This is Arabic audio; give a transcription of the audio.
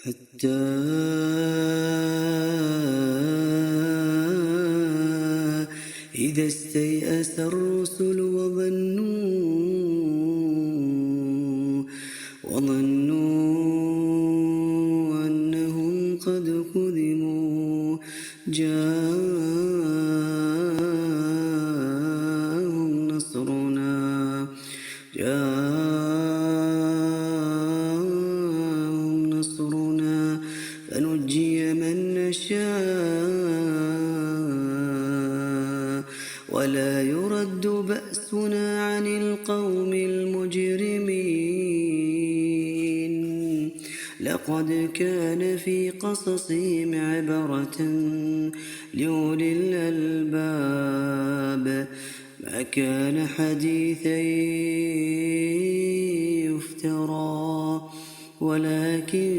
حتى إذا استيأس الرسل وظنوا أنهم قد كذبوا جاءهم نصرنا فنجي من نشاء ولا يرد بأسنا عن القوم المجرمين. لقد كان في قصصهم عبرة لأولي الألباب ما كان حديثا يفترى ولكن